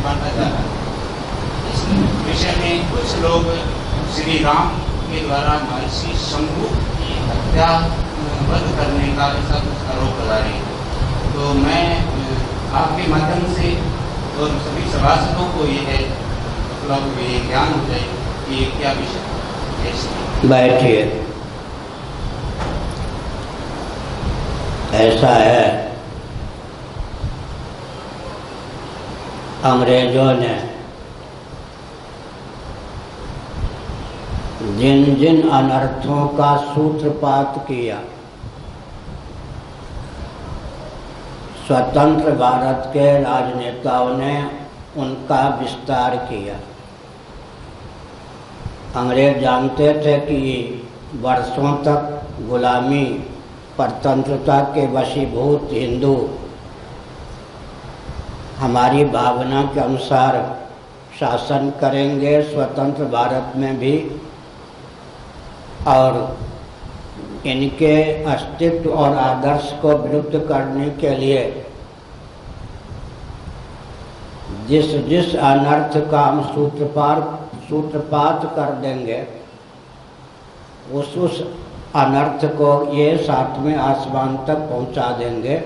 बांटा जा रहा है। इस विषय में कुछ लोग श्री राम के द्वारा महर्षि शंभु की हत्या बंद करने का ऐसा कुछ आरोप लगा रहे हैं। तो मैं आपके माध्यम से और सभी सभासदों को ये है मतलब ये ज्ञान हो जाए कि ये क्या विषय है। बैठिए। ऐसा है, अंग्रेजों ने जिन जिन अनर्थों का सूत्रपात किया, स्वतंत्र भारत के राजनेताओं ने उनका विस्तार किया। अंग्रेज जानते थे कि वर्षों तक गुलामी, परतंत्रता के वशीभूत हिंदू हमारी भावना के अनुसार शासन करेंगे स्वतंत्र भारत में भी, और इनके अस्तित्व और आदर्श को विरुद्ध करने के लिए जिस जिस अनर्थ का हम सूत्रपात कर देंगे उस अनर्थ को ये सातवें आसमान तक पहुंचा देंगे।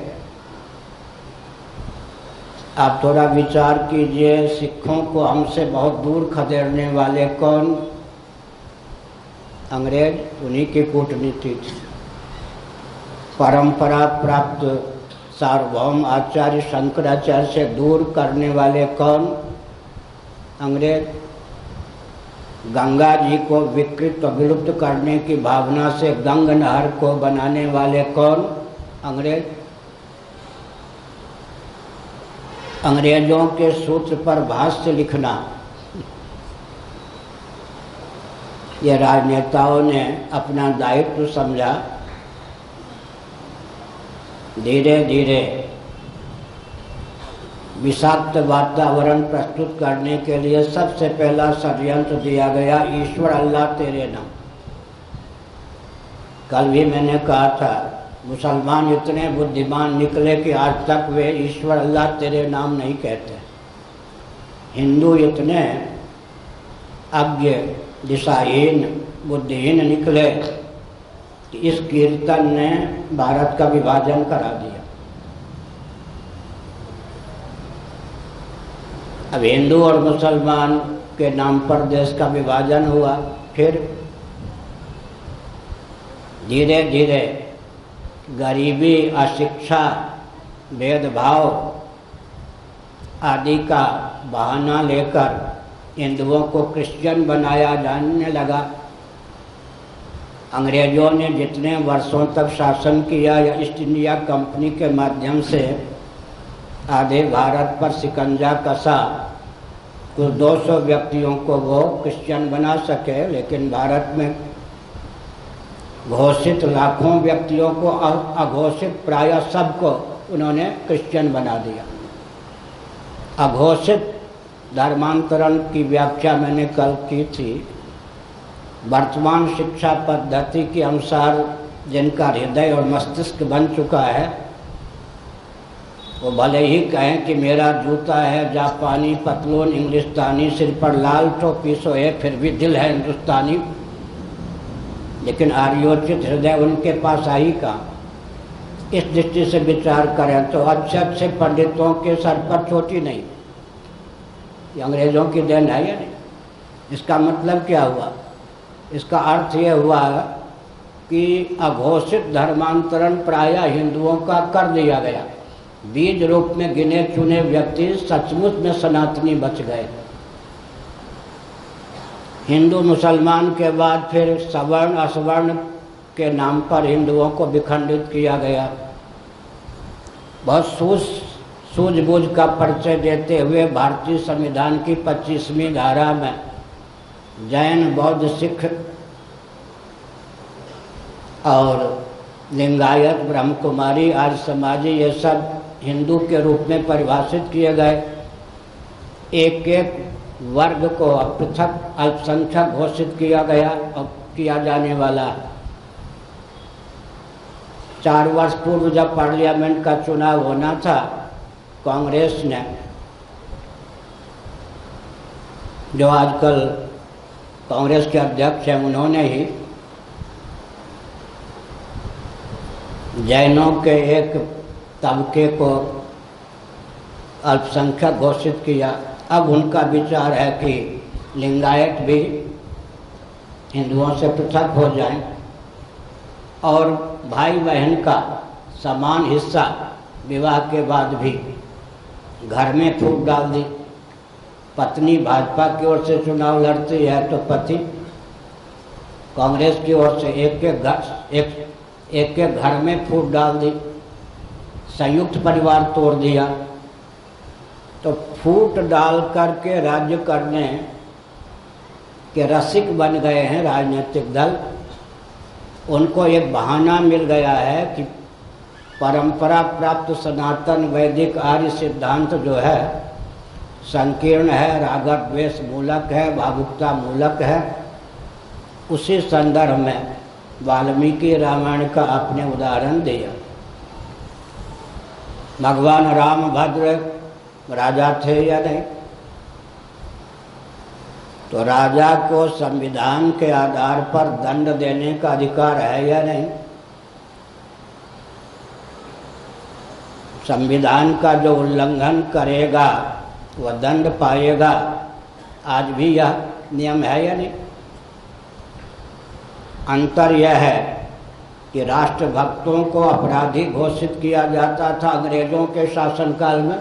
आप थोड़ा विचार कीजिए, सिखों को हमसे बहुत दूर खदेड़ने वाले कौन? अंग्रेज, उन्हीं की कूटनीति थी। परंपरा प्राप्त सार्वभौम आचार्य शंकराचार्य से दूर करने वाले कौन? अंग्रेज। गंगा जी को विकृत विलुप्त करने की भावना से गंग नहर को बनाने वाले कौन? अंग्रेज। अंग्रेजों के सूत्र पर भाष्य लिखना ये राजनेताओं ने अपना दायित्व समझा। धीरे धीरे विषाक्त वातावरण प्रस्तुत करने के लिए सबसे पहला षड्यंत्र दिया गया, ईश्वर अल्लाह तेरे नाम। कल भी मैंने कहा था, मुसलमान इतने बुद्धिमान निकले कि आज तक वे ईश्वर अल्लाह तेरे नाम नहीं कहते। हिंदू इतने अज्ञ, दिशाहीन, बुद्धिहीन निकले कि इस कीर्तन ने भारत का विभाजन करा दिया। अब हिंदू और मुसलमान के नाम पर देश का विभाजन हुआ। फिर धीरे धीरे गरीबी, अशिक्षा, भेदभाव आदि का बहाना लेकर हिंदुओं को क्रिश्चियन बनाया जाने लगा। अंग्रेजों ने जितने वर्षों तक शासन किया या ईस्ट इंडिया कंपनी के माध्यम से आधे भारत पर शिकंजा कसा, कुछ 200 व्यक्तियों को वो क्रिश्चियन बना सके, लेकिन भारत में घोषित लाखों व्यक्तियों को अघोषित प्रायः सबको उन्होंने क्रिश्चियन बना दिया। अघोषित धर्मांतरण की व्याख्या मैंने कल की थी। वर्तमान शिक्षा पद्धति के अनुसार जिनका हृदय और मस्तिष्क बन चुका है वो भले ही कहें कि मेरा जूता है जापानी, पतलून इंग्लिस्तानी, सिर पर लाल टोपी सोए, फिर भी दिल है हिंदुस्तानी, लेकिन आर्योचित हृदय उनके पास आई कहाँ? इस दृष्टि से विचार करें तो अच्छे अच्छे पंडितों के सर पर चोटी नहीं। ये अंग्रेजों की देन है या नहीं? इसका मतलब क्या हुआ? इसका अर्थ ये हुआ कि अघोषित धर्मांतरण प्रायः हिंदुओं का कर दिया गया। बीज रूप में गिने चुने व्यक्ति सचमुच में सनातनी बच गए। हिंदू मुसलमान के बाद फिर सवर्ण असवर्ण के नाम पर हिंदुओं को विखंडित किया गया। बहुत सूझबूझ का परिचय देते हुए भारतीय संविधान की 25वीं धारा में जैन, बौद्ध, सिख और लिंगायत, ब्रह्मकुमारी, आर्य समाजी ये सब हिंदू के रूप में परिभाषित किए गए। एक एक वर्ग को पृथक अल्पसंख्यक घोषित किया गया और किया जाने वाला। 4 वर्ष पूर्व जब पार्लियामेंट का चुनाव होना था, कांग्रेस ने जो आजकल कांग्रेस के अध्यक्ष हैं, उन्होंने ही जैनों के एक तबके को अल्पसंख्यक घोषित किया। अब उनका विचार है कि लिंगायत भी हिंदुओं से पृथक हो जाएं और भाई बहन का समान हिस्सा विवाह के बाद भी घर में फूट डाल दी। पत्नी भाजपा की ओर से चुनाव लड़ती है तो पति कांग्रेस की ओर से एक के घर में फूट डाल दी, संयुक्त परिवार तोड़ दिया। तो फूट डाल करके राज्य करने के रसिक बन गए हैं राजनीतिक दल। उनको एक बहाना मिल गया है कि परंपरा प्राप्त सनातन वैदिक आर्य सिद्धांत जो है संकीर्ण है, राग द्वेष मूलक है, भावुकता मूलक है। उसी संदर्भ में वाल्मीकि रामायण का आपने उदाहरण दिया। भगवान रामभद्र राजा थे या नहीं? तो राजा को संविधान के आधार पर दंड देने का अधिकार है या नहीं? संविधान का जो उल्लंघन करेगा वह दंड पाएगा। आज भी यह नियम है या नहीं? अंतर यह है कि राष्ट्रभक्तों को अपराधी घोषित किया जाता था अंग्रेजों के शासनकाल में।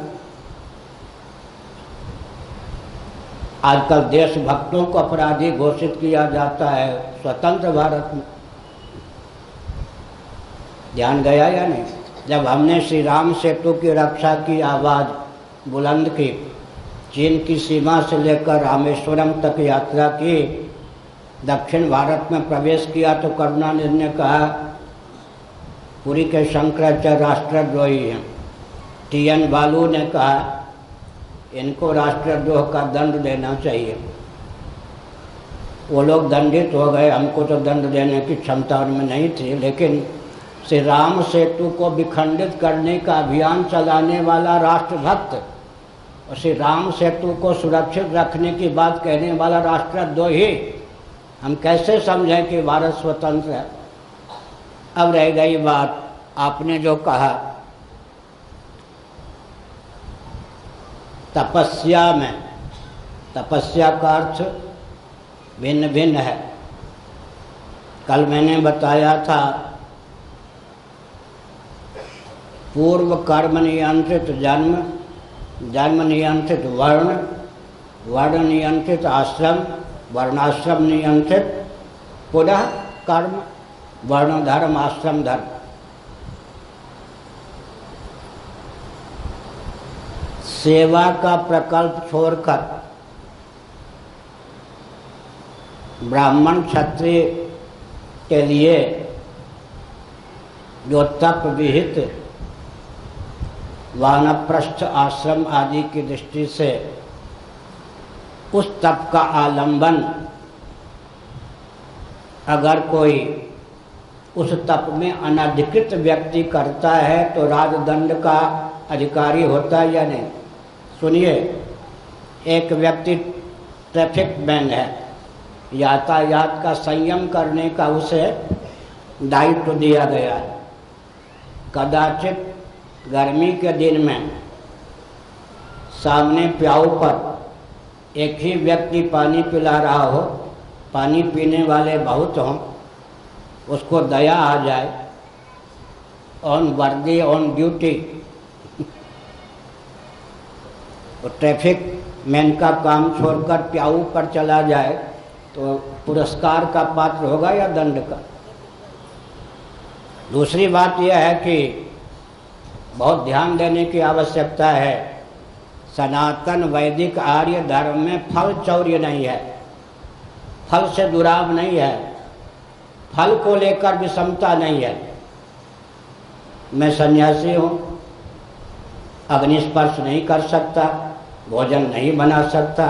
आजकल देशभक्तों को अपराधी घोषित किया जाता है स्वतंत्र भारत में। ध्यान गया या नहीं? जब हमने श्री राम सेतु की रक्षा की आवाज़ बुलंद की, चीन की सीमा से लेकर रामेश्वरम तक यात्रा की, दक्षिण भारत में प्रवेश किया, तो करुणानिधि ने कहा पुरी के शंकराचार्य राष्ट्रद्रोही हैं। टी.एन. बालू ने कहा इनको राष्ट्रद्रोह का दंड देना चाहिए। वो लोग दंडित हो गए, हमको तो दंड देने की क्षमता उनमें नहीं थी। लेकिन श्री राम सेतु को विखंडित करने का अभियान चलाने वाला राष्ट्रभक्त और श्री राम सेतु को सुरक्षित रखने की बात कहने वाला राष्ट्रद्रोही, हम कैसे समझें कि भारत स्वतंत्र है? अब रह गई बात आपने जो कहा तपस्या में, तपस्या का अर्थ भिन्न भिन्न है। कल मैंने बताया था पूर्व कर्म नियंत्रित जन्म, जन्म नियंत्रित वर्ण, वर्ण नियंत्रित आश्रम, वर्णाश्रम नियंत्रित पुनः कर्म, वर्ण धर्म आश्रम धर्म। सेवा का प्रकल्प छोड़कर ब्राह्मण क्षत्रिय के लिए जो तप विहित वानप्रस्थ आश्रम आदि की दृष्टि से उस तप का आलंबन अगर कोई उस तप में अनधिकृत व्यक्ति करता है तो राजदंड का अधिकारी होता है या नहीं? सुनिए, एक व्यक्ति ट्रैफिक मैन है, यातायात का संयम करने का उसे दायित्व दिया गया है। कदाचित गर्मी के दिन में सामने प्याऊ पर एक ही व्यक्ति पानी पिला रहा हो, पानी पीने वाले बहुत हों, उसको दया आ जाए, ऑन वर्दी ऑन ड्यूटी, तो ट्रैफिक मैन का काम छोड़कर प्याऊ पर चला जाए तो पुरस्कार का पात्र होगा या दंड का? दूसरी बात यह है कि बहुत ध्यान देने की आवश्यकता है। सनातन वैदिक आर्य धर्म में फल चौर्य नहीं है, फल से दुराव नहीं है, फल को लेकर विषमता नहीं है। मैं सन्यासी हूँ, अग्निस्पर्श नहीं कर सकता, भोजन नहीं बना सकता,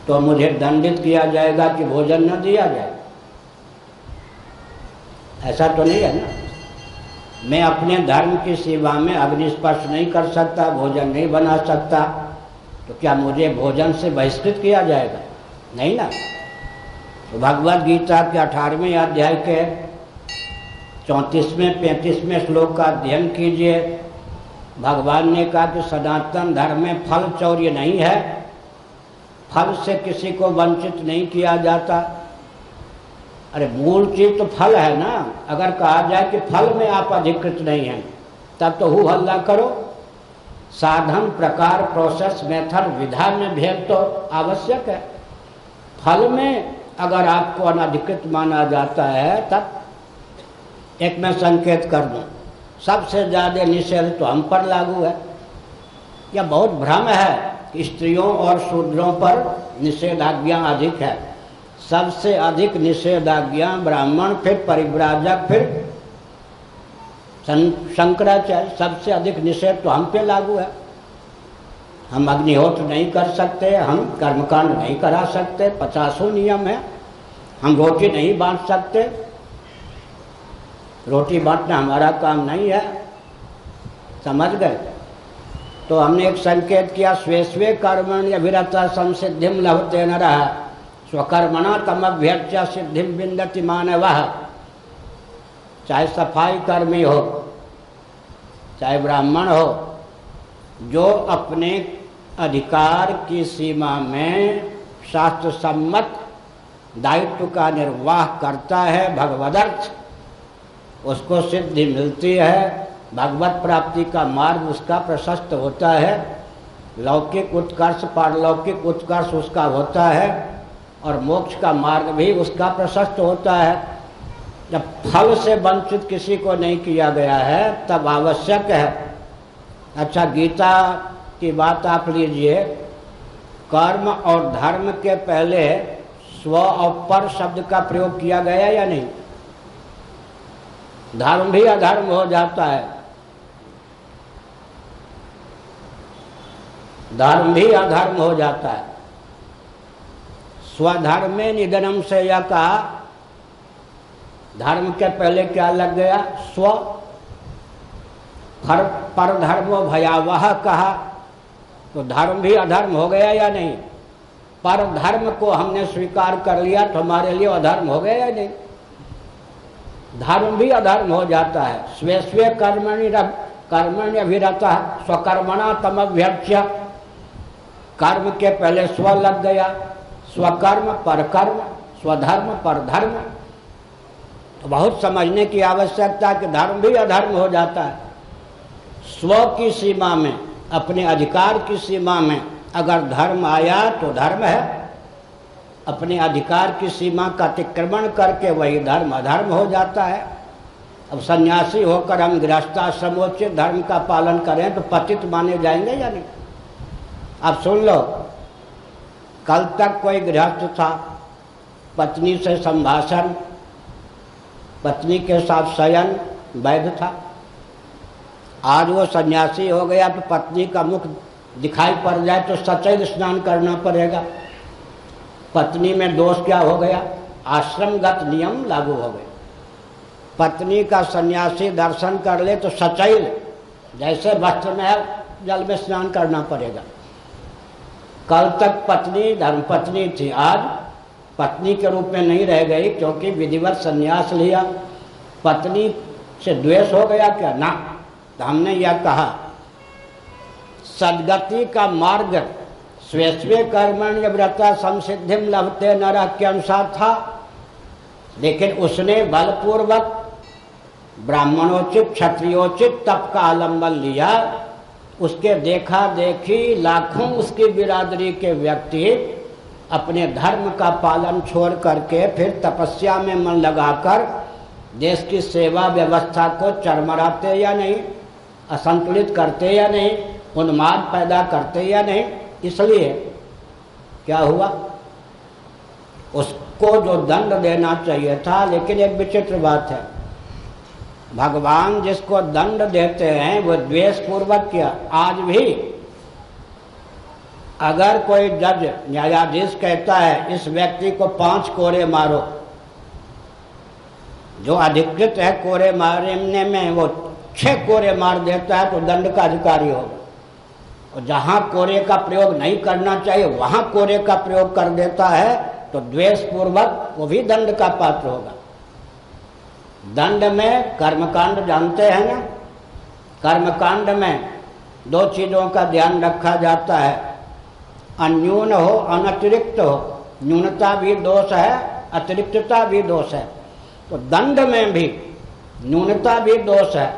तो मुझे दंडित किया जाएगा कि भोजन न दिया जाए? ऐसा तो नहीं है ना। मैं अपने धर्म की सेवा में अग्निस्पर्श नहीं कर सकता, भोजन नहीं बना सकता, तो क्या मुझे भोजन से बहिष्कृत किया जाएगा? नहीं ना। तो भगवद गीता के 18वें अध्याय के 34वें 35वें श्लोक का अध्ययन कीजिए। भगवान ने कहा कि सनातन धर्म में फल चौर्य नहीं है, फल से किसी को वंचित नहीं किया जाता। अरे मूल चीज तो फल है ना। अगर कहा जाए कि फल में आप अधिकृत नहीं हैं, तब तो हु हल्ला करो। साधन, प्रकार, प्रोसेस, मेथड, विधा में भेद तो आवश्यक है। फल में अगर आपको अनधिकृत माना जाता है, तब एक मैं संकेत कर दूं, सबसे ज़्यादा निषेध तो हम पर लागू है। यह बहुत भ्रम है कि स्त्रियों और शूद्रों पर निषेधाज्ञा अधिक है। सबसे अधिक निषेधाज्ञा ब्राह्मण, फिर परिव्राजक, फिर शंकराचार्य। सबसे अधिक निषेध तो हम पे लागू है। हम अग्निहोत्र नहीं कर सकते, हम कर्मकांड नहीं करा सकते, 50 नियम है। हम रोटी नहीं बांट सकते, रोटी बांटना हमारा काम नहीं है। समझ गए? तो हमने एक संकेत किया, स्वे स्वे कर्मण्य अभिरता संसिद्धिम लभते नरः स्वकर्मणा तमभ्यर्च्य सिद्धिम विन्दति मानवः। चाहे सफाई कर्मी हो, चाहे ब्राह्मण हो, जो अपने अधिकार की सीमा में शास्त्र सम्मत दायित्व का निर्वाह करता है, भगवदर्थ, उसको सिद्धि मिलती है। भगवत प्राप्ति का मार्ग उसका प्रशस्त होता है। लौकिक उत्कर्ष, पारलौकिक उत्कर्ष उसका होता है, और मोक्ष का मार्ग भी उसका प्रशस्त होता है। जब फल से वंचित किसी को नहीं किया गया है, तब आवश्यक है। अच्छा, गीता की बात आप लीजिए। कर्म और धर्म के पहले स्व और पर शब्द का प्रयोग किया गया या नहीं? धर्म भी अधर्म हो जाता है, धर्म भी अधर्म हो जाता है। स्वधर्म में निधनम से यह कहा, धर्म के पहले क्या लग गया? स्व। पर धर्मो भयावह कहा, तो धर्म भी अधर्म हो गया या नहीं? पर धर्म को हमने स्वीकार कर लिया तो हमारे लिए अधर्म हो गया या नहीं? धर्म भी अधर्म हो जाता है। स्वे स्वे कर्मण्य अभिरता स्वकर्मणा तमभ्यर्च्य। कर्म के पहले स्व लग गया, स्वकर्म परकर्म, स्वधर्म परधर्म। तो बहुत समझने की आवश्यकता कि धर्म भी अधर्म हो जाता है। स्व की सीमा में, अपने अधिकार की सीमा में अगर धर्म आया तो धर्म है। अपने अधिकार की सीमा का अतिक्रमण करके वही धर्म अधर्म हो जाता है। अब सन्यासी होकर हम गृहस्थाश्रमोचित धर्म का पालन करें तो पतित माने जाएंगे या नहीं? अब सुन लो, कल तक कोई गृहस्थ था, पत्नी से संभाषण, पत्नी के साथ शयन वैध था। आज वो सन्यासी हो गया तो पत्नी का मुख दिखाई पड़ जाए तो सचैल स्नान करना पड़ेगा। पत्नी में दोष क्या हो गया? आश्रमगत नियम लागू हो गए। पत्नी का सन्यासी दर्शन कर ले तो सचैल, जैसे वस्त्र में है, जल में स्नान करना पड़ेगा। कल तक पत्नी धर्मपत्नी थी, आज पत्नी के रूप में नहीं रह गई, क्योंकि विधिवत संन्यास लिया। पत्नी से द्वेष हो गया क्या? ना। तो हमने यह कहा, सद्गति का मार्ग स्वे स्वे कर्मण्य व्रता संसिद्धिम लभते नरः के अनुसार था, लेकिन उसने बलपूर्वक ब्राह्मणोचित क्षत्रियोचित तप का आलम्बन लिया। उसके देखा देखी लाखों उसकी बिरादरी के व्यक्ति अपने धर्म का पालन छोड़ करके फिर तपस्या में मन लगाकर देश की सेवा व्यवस्था को चरमराते या नहीं, असंतुलित करते या नहीं, उन्माद पैदा करते या नहीं। इसलिए क्या हुआ? उसको जो दंड देना चाहिए था, लेकिन एक विचित्र बात है, भगवान जिसको दंड देते हैं वो द्वेष पूर्वक किया। आज भी अगर कोई जज न्यायाधीश कहता है इस व्यक्ति को 5 कोड़े मारो, जो अधिकृत है कोड़े मारने में वो 6 कोड़े मार देता है तो दंड का अधिकारी होगा। और जहाँ कोरे का प्रयोग नहीं करना चाहिए वहाँ कोरे का प्रयोग कर देता है तो द्वेष पूर्वक वो भी दंड का पात्र होगा। दंड में कर्मकांड जानते हैं ना, कर्मकांड में दो चीज़ों का ध्यान रखा जाता है, अन्यून हो अनतिरिक्त हो। न्यूनता भी दोष है, अतिरिक्तता भी दोष है, तो दंड में भी न्यूनता भी दोष है।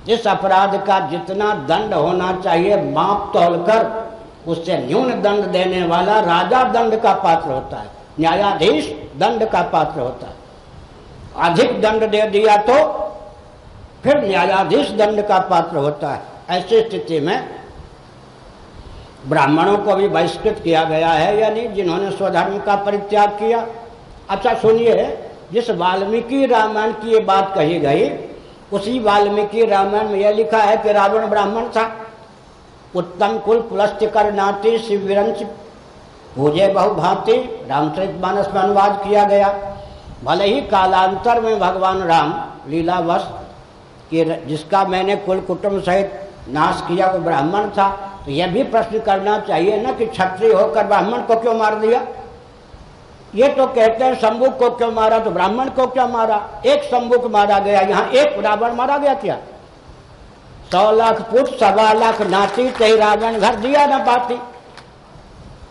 इस अपराध का जितना दंड होना चाहिए माप तोलकर उससे न्यून दंड देने वाला राजा दंड का पात्र होता है, न्यायाधीश दंड का पात्र होता है। अधिक दंड दे दिया तो फिर न्यायाधीश दंड का पात्र होता है। ऐसी स्थिति में ब्राह्मणों को भी बहिष्कृत किया गया है या नहीं, जिन्होंने स्वधर्म का परित्याग किया। अच्छा सुनिए, जिस वाल्मीकि रामायण की ये बात कही गई, उसी वाल्मीकि रामायण में यह लिखा है कि रावण ब्राह्मण था। उत्तम कुल पुलस्त्य कर नाती शिवरंश भूजे बहुभांति, रामचरितमानस में अनुवाद किया गया। भले ही कालांतर में भगवान राम लीलावश कि जिसका मैंने कुल कुटुंब सहित नाश किया वो ब्राह्मण था, तो यह भी प्रश्न करना चाहिए ना कि क्षत्रिय होकर ब्राह्मण को क्यों मार दिया। ये तो कहते हैं शंभुक को क्यों मारा, तो ब्राह्मण को क्यों मारा। एक शंभुक मारा गया, यहाँ एक रावण मारा गया क्या। 100 लाख पुट 1.25 लाख नाती, कई रावण घर दिया न पाती।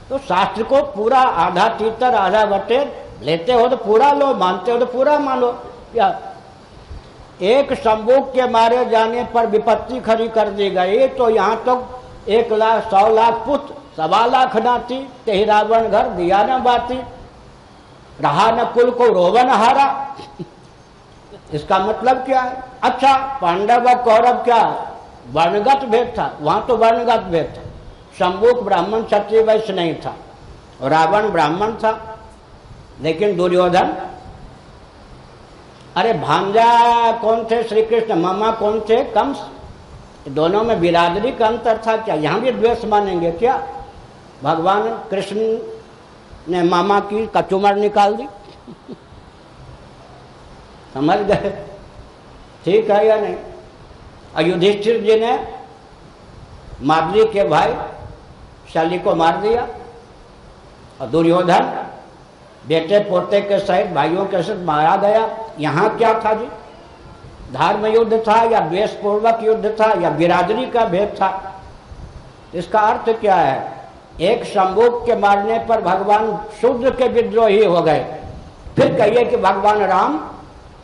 तो शास्त्र को पूरा आधा तीतर आधा बटेर लेते हो तो पूरा लो, मानते हो तो पूरा मानो। क्या एक शंभुक के मारे जाने पर विपत्ति खड़ी कर दी गई, तो यहाँ तो 1 लाख 100 लाख पुत्र 1.25 लाख नाती, कई रावण घर दिया न बाती, रहा न कुल को रोवन हारा। इसका मतलब क्या है। अच्छा, पांडव और कौरव क्या वर्णगत भेद था, वहां तो वर्णगत भेद था। शंभुक ब्राह्मण क्षत्रिय वैश्य नहीं था, रावण ब्राह्मण था। लेकिन दुर्योधन, अरे भांजा कौन थे श्री कृष्ण, मामा कौन थे कंस, दोनों में बिरादरी का अंतर था क्या। यहाँ भी द्वेष मानेंगे क्या। भगवान कृष्ण ने मामा की कचुमर निकाल दी समझ गए, ठीक है या नहीं। और युधिष्ठिर जी ने माद्री के भाई शल्य को मार दिया, और दुर्योधन बेटे पोते के सहित भाइयों के साथ मारा गया। यहाँ क्या था जी, धर्म युद्ध था या द्वेषपूर्वक युद्ध था या बिरादरी का भेद था। इसका अर्थ क्या है। एक शंभुक के मारने पर भगवान शूद्र के विद्रोही हो गए, फिर कहिए कि भगवान राम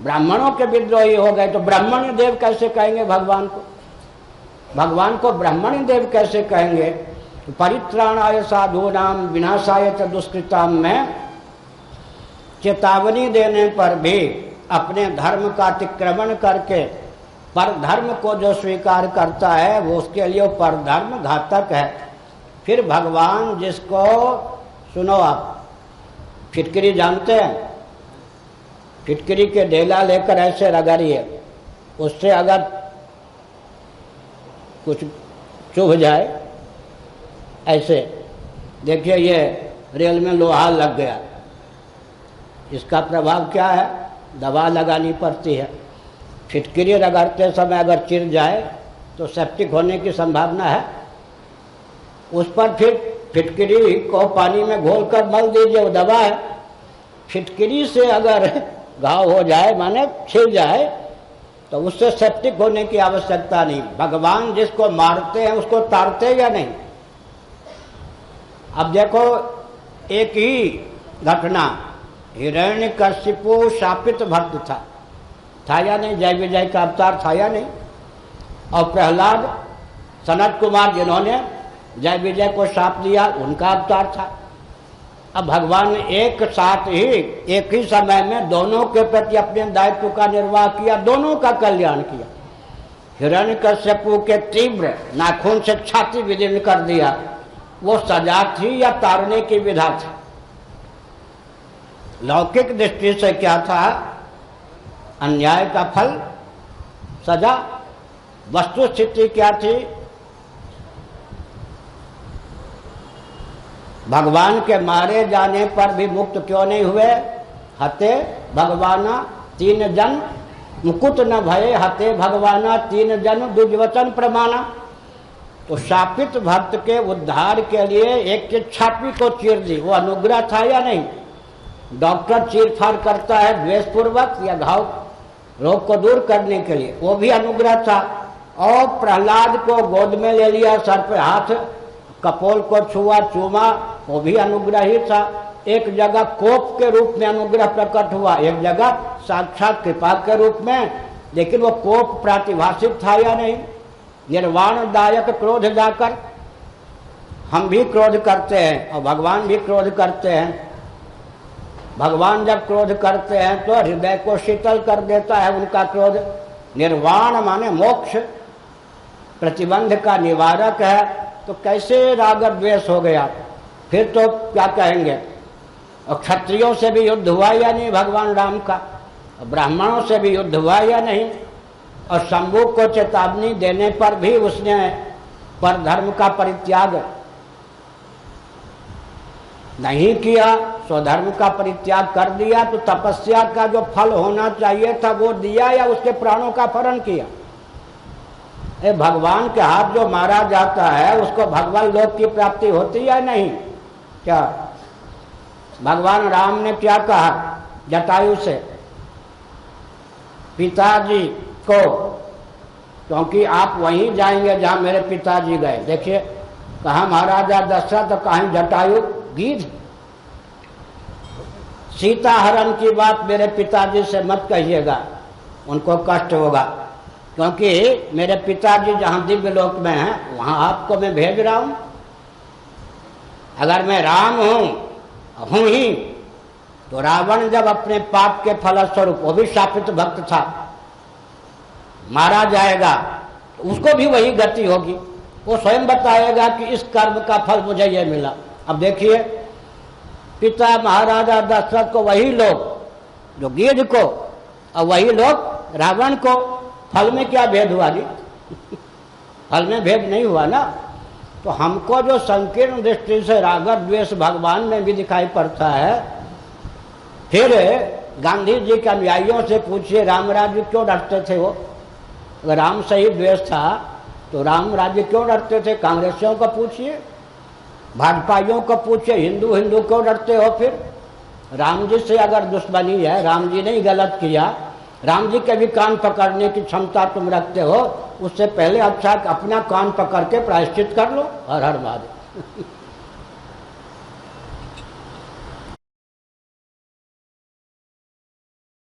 ब्राह्मणों के विद्रोही हो गए, तो ब्राह्मण देव कैसे कहेंगे भगवान को। भगवान को ब्राह्मण देव कैसे कहेंगे। तो परित्राणाय साधूनाम विनाशाय च दुष्कृताम में चेतावनी देने पर भी अपने धर्म का अतिक्रमण करके पर धर्म को जो स्वीकार करता है वो उसके लिए पर धर्म घातक है। फिर भगवान जिसको, सुनो आप, फिटकरी जानते हैं, फिटकरी के ढेला लेकर ऐसे रगड़िए, उससे अगर कुछ चुभ जाए, ऐसे देखिए ये रेल में लोहा लग गया, इसका प्रभाव क्या है, दवा लगानी पड़ती है। फिटकरी रगड़ते समय अगर चिर जाए तो सेप्टिक होने की संभावना है। उस पर फिर फिटकरी को पानी में घोलकर मल दीजिए, वो दवा है। फिटकरी से अगर घाव हो जाए, माने छिल जाए, तो उससे सेप्टिक होने की आवश्यकता नहीं। भगवान जिसको मारते हैं उसको तारते या नहीं। अब देखो एक ही घटना, हिरण्यकशिपु शापित भक्त था या नहीं, जय विजय का अवतार था या नहीं। और प्रहलाद सनत कुमार जिन्होंने जय विजय को शाप दिया, उनका अवतार था। अब भगवान ने एक साथ ही एक ही समय में दोनों के प्रति अपने दायित्व का निर्वाह किया, दोनों का कल्याण किया। हिरण्यकशिपु के तीव्र नाखून से छाती विदीर्ण कर दिया, वो सजा थी या तारने की विधा थी। लौकिक दृष्टि से क्या था, अन्याय का फल सजा। वस्तु स्थिति क्या थी, भगवान के मारे जाने पर भी मुक्त क्यों नहीं हुए। हते भगवाना 3 जन मुकुट न भये, हते भगवाना 3 जन दुर्वचन प्रमाणा। तो शापित भक्त के उद्धार के लिए एक की छाती को चीर दी, वो अनुग्रह था या नहीं? डॉक्टर चीरफाड़ करता है द्वेषपूर्वक या घाव रोग को दूर करने के लिए, वो भी अनुग्रह था। और प्रहलाद को गोद में ले लिया, सर पे हाथ, कपोल को छुआ, चूमा, वो भी अनुग्रह ही था। एक जगह कोप के रूप में अनुग्रह प्रकट हुआ, एक जगह साक्षात कृपा के रूप में, लेकिन वो कोप प्रातिभाषिक था या नहीं? निर्वाणदायक क्रोध जाकर हम भी क्रोध करते हैं और भगवान भी क्रोध करते हैं। भगवान जब क्रोध करते हैं तो हृदय को शीतल कर देता है उनका क्रोध। निर्वाण माने मोक्ष, प्रतिबंध का निवारक है। तो कैसे राग द्वेष हो गया? फिर तो क्या कहेंगे? और क्षत्रियों से भी युद्ध हुआ या नहीं भगवान राम का? ब्राह्मणों से भी युद्ध हुआ या नहीं? और शंभू को चेतावनी देने पर भी उसने पर धर्म का परित्याग नहीं किया, स्वधर्म का परित्याग कर दिया। तो तपस्या का जो फल होना चाहिए था वो दिया या उसके प्राणों का हरण किया? भगवान के हाथ जो मारा जाता है उसको भगवान लोक की प्राप्ति होती है नहीं? क्या भगवान राम ने क्या कहा जटायु से? पिताजी को, क्योंकि आप वहीं जाएंगे जहां मेरे पिताजी गए। देखिए, कहा महाराजा दशरथ, कहीं जटायु गीध। सीता हरण की बात मेरे पिताजी से मत कहिएगा, उनको कष्ट होगा, क्योंकि मेरे पिताजी जहां दिव्य लोक में हैं वहां आपको मैं भेज रहा हूं। अगर मैं राम हूं ही तो रावण जब अपने पाप के फलस्वरूप, वो भी शापित भक्त था, मारा जाएगा तो उसको भी वही गति होगी। वो स्वयं बताएगा कि इस कर्म का फल मुझे ये मिला। अब देखिए, पिता महाराजा दशरथ को वही लोग जो गीध को, और वही लोग रावण को। फल में क्या भेद हुआ जी? फल में भेद नहीं हुआ ना। तो हमको जो संकीर्ण दृष्टि से राग द्वेष भगवान में भी दिखाई पड़ता है। फिर गांधी जी के अनुयायियों से पूछिए, राम राज्य क्यों डरते थे? वो अगर राम से ही द्वेष था तो राम राज्य क्यों डरते थे? कांग्रेसियों को पूछिए, भाजपाइयों को पूछिए, हिंदू हिंदू क्यों डरते हो? फिर राम जी से अगर दुश्मनी है, राम जी ने ही गलत किया, राम जी के भी कान पकड़ने की क्षमता तुम रखते हो, उससे पहले अच्छा अपना कान पकड़ के प्रायश्चित कर लो। हर हर महादेव।